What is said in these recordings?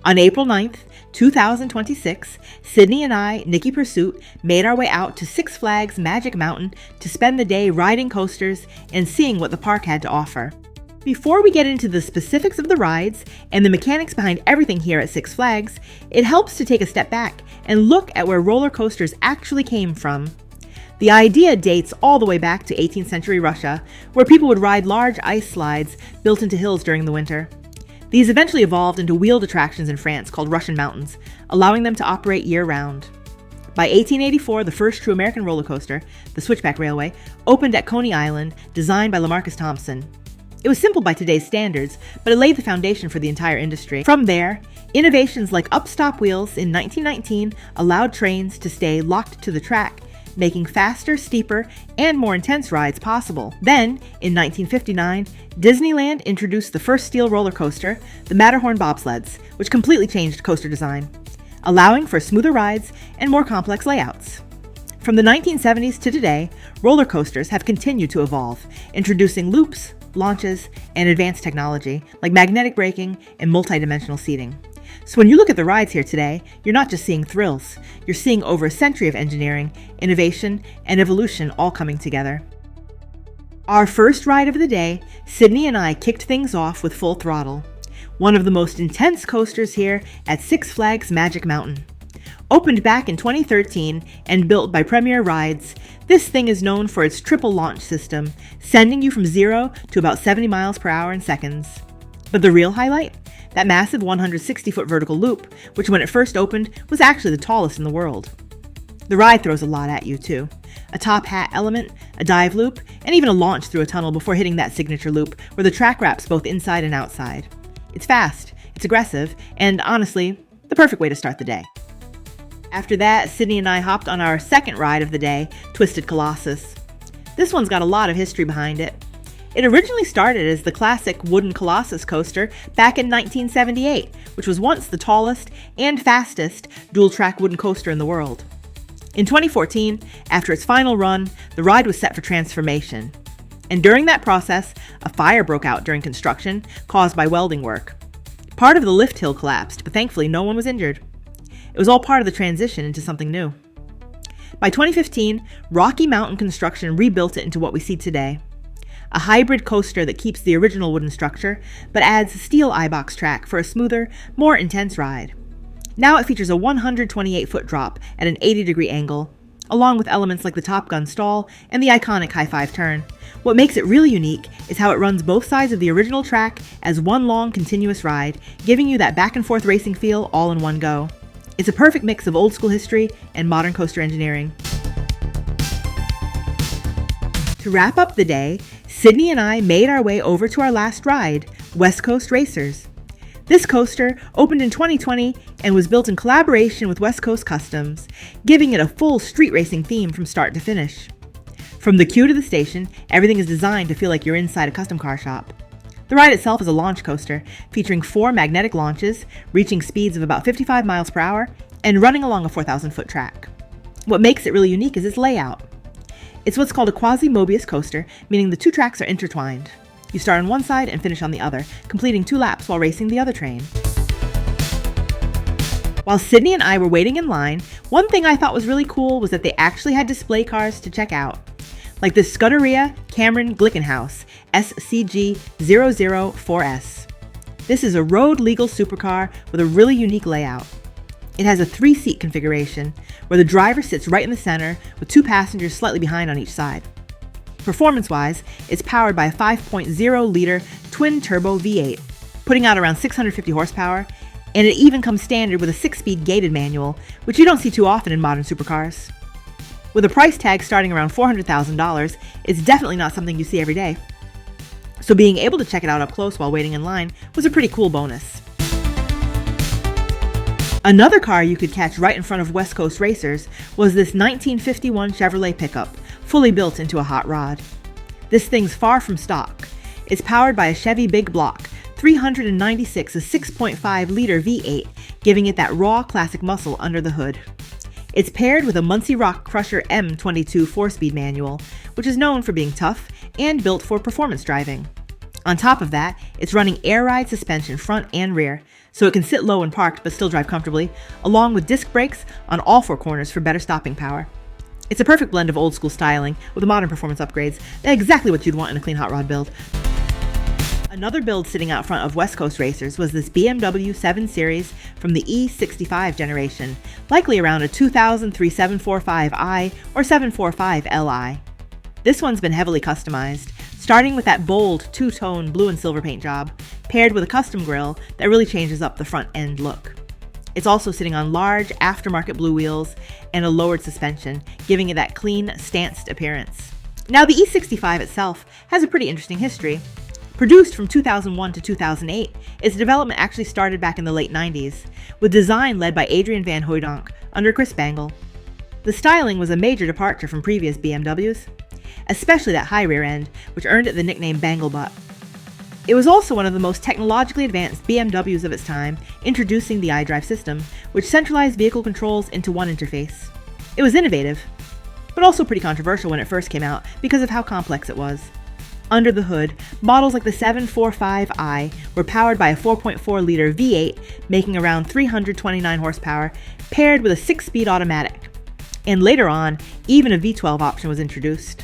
On April 9th, 2026, Sydney and I, NikkiPursuit, made our way out to Six Flags Magic Mountain to spend the day riding coasters and seeing what the park had to offer. Before we get into the specifics of the rides and the mechanics behind everything here at Six Flags, it helps to take a step back and look at where roller coasters actually came from. The idea dates all the way back to 18th century Russia, where people would ride large ice slides built into hills during the winter. These eventually evolved into wheeled attractions in France called Russian mountains, allowing them to operate year-round. By 1884, the first true American roller coaster, the Switchback Railway, opened at Coney Island, designed by Lamarcus Thompson. It was simple by today's standards, but it laid the foundation for the entire industry. From there, innovations like upstop wheels in 1919 allowed trains to stay locked to the track, making faster, steeper, and more intense rides possible. Then, in 1959, Disneyland introduced the first steel roller coaster, the Matterhorn bobsleds, which completely changed coaster design, allowing for smoother rides and more complex layouts. From the 1970s to today, roller coasters have continued to evolve, introducing loops, launches, and advanced technology like magnetic braking and multi-dimensional seating. So when you look at the rides here today, you're not just seeing thrills, you're seeing over a century of engineering, innovation, and evolution all coming together. Our first ride of the day, Sydney and I kicked things off with Full Throttle, one of the most intense coasters here at Six Flags Magic Mountain. Opened back in 2013 and built by Premier Rides, this thing is known for its triple launch system, sending you from 0 to about 70 miles per hour in seconds. But the real highlight? That massive 160-foot vertical loop, which when it first opened was actually the tallest in the world. The ride throws a lot at you too. A top hat element, a dive loop, and even a launch through a tunnel before hitting that signature loop where the track wraps both inside and outside. It's fast, it's aggressive, and honestly, the perfect way to start the day. After that, Sydney and I hopped on our second ride of the day, Twisted Colossus. This one's got a lot of history behind it. It originally started as the classic wooden Colossus coaster back in 1978, which was once the tallest and fastest dual-track wooden coaster in the world. In 2014, after its final run, the ride was set for transformation. And during that process, a fire broke out during construction, caused by welding work. Part of the lift hill collapsed, but thankfully no one was injured. It was all part of the transition into something new. By 2015, Rocky Mountain Construction rebuilt it into what we see today. A hybrid coaster that keeps the original wooden structure, but adds a steel I-box track for a smoother, more intense ride. Now it features a 128-foot drop at an 80-degree angle, along with elements like the Top Gun stall and the iconic high-five turn. What makes it really unique is how it runs both sides of the original track as one long, continuous ride, giving you that back-and-forth racing feel all in one go. It's a perfect mix of old-school history and modern coaster engineering. To wrap up the day, Sydney and I made our way over to our last ride, West Coast Racers. This coaster opened in 2020 and was built in collaboration with West Coast Customs, giving it a full street racing theme from start to finish. From the queue to the station, everything is designed to feel like you're inside a custom car shop. The ride itself is a launch coaster, featuring 4 magnetic launches, reaching speeds of about 55 miles per hour, and running along a 4,000-foot track. What makes it really unique is its layout. It's what's called a quasi-Mobius coaster, meaning the two tracks are intertwined. You start on one side and finish on the other, completing 2 laps while racing the other train. While Sydney and I were waiting in line, one thing I thought was really cool was that they actually had display cars to check out, like the Scuderia Cameron Glickenhaus SCG004S. This is a road-legal supercar with a really unique layout. It has a 3-seat configuration, where the driver sits right in the center with 2 passengers slightly behind on each side. Performance-wise, it's powered by a 5.0-liter twin-turbo V8, putting out around 650 horsepower, and it even comes standard with a 6-speed gated manual, which you don't see too often in modern supercars. With a price tag starting around $400,000, it's definitely not something you see every day. So being able to check it out up close while waiting in line was a pretty cool bonus. Another car you could catch right in front of West Coast Racers was this 1951 Chevrolet pickup, fully built into a hot rod. This thing's far from stock. It's powered by a Chevy Big Block 396, a 6.5-liter V8, giving it that raw classic muscle under the hood. It's paired with a Muncie Rock Crusher M22 4-speed manual, which is known for being tough and built for performance driving. On top of that, it's running air ride suspension front and rear, so it can sit low when parked but still drive comfortably, along with disc brakes on all four corners for better stopping power. It's a perfect blend of old school styling with modern performance upgrades. They're exactly what you'd want in a clean hot rod build. Another build sitting out front of West Coast racers was this BMW 7 Series from the E65 generation, likely around a 2003 745i or 745Li. This one's been heavily customized, starting with that bold two-tone blue and silver paint job, paired with a custom grille that really changes up the front end look. It's also sitting on large aftermarket blue wheels and a lowered suspension, giving it that clean, stanced appearance. Now, the E65 itself has a pretty interesting history. Produced from 2001 to 2008, its development actually started back in the late 90s, with design led by Adrian Van Hooydonk under Chris Bangle. The styling was a major departure from previous BMWs, especially that high rear end, which earned it the nickname Bangle Butt. It was also one of the most technologically advanced BMWs of its time, introducing the iDrive system, which centralized vehicle controls into one interface. It was innovative, but also pretty controversial when it first came out because of how complex it was. Under the hood, models like the 745i were powered by a 4.4-liter V8, making around 329 horsepower, paired with a 6-speed automatic. And later on, even a V12 option was introduced.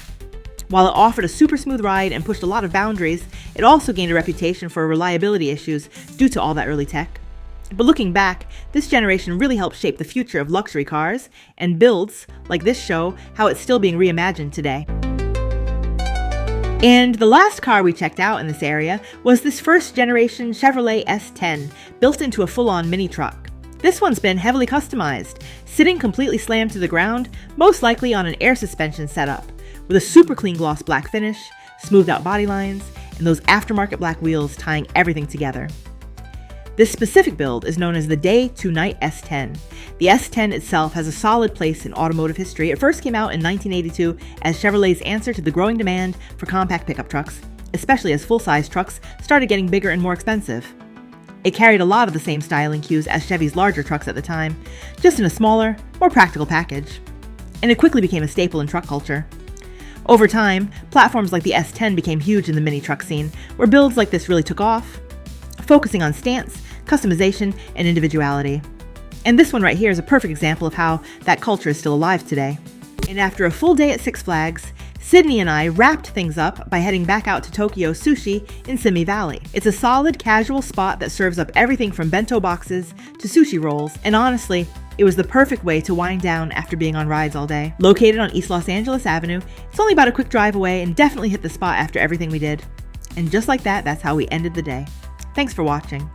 While it offered a super smooth ride and pushed a lot of boundaries, it also gained a reputation for reliability issues due to all that early tech. But looking back, this generation really helped shape the future of luxury cars, and builds like this show how it's still being reimagined today. And the last car we checked out in this area was this first generation Chevrolet S10, built into a full-on mini truck. This one's been heavily customized, sitting completely slammed to the ground, most likely on an air suspension setup, with a super clean gloss black finish, smoothed out body lines, and those aftermarket black wheels tying everything together. This specific build is known as the Day to Night S10. The S10 itself has a solid place in automotive history. It first came out in 1982 as Chevrolet's answer to the growing demand for compact pickup trucks, especially as full-size trucks started getting bigger and more expensive. It carried a lot of the same styling cues as Chevy's larger trucks at the time, just in a smaller, more practical package. And it quickly became a staple in truck culture. Over time, platforms like the S10 became huge in the mini truck scene, where builds like this really took off, focusing on stance, customization, and individuality. And this one right here is a perfect example of how that culture is still alive today. And after a full day at Six Flags, Sydney and I wrapped things up by heading back out to Tokyo Sushi in Simi Valley. It's a solid, casual spot that serves up everything from bento boxes to sushi rolls, and honestly, it was the perfect way to wind down after being on rides all day. Located on East Los Angeles Avenue, it's only about a quick drive away and definitely hit the spot after everything we did. And just like that, that's how we ended the day. Thanks for watching.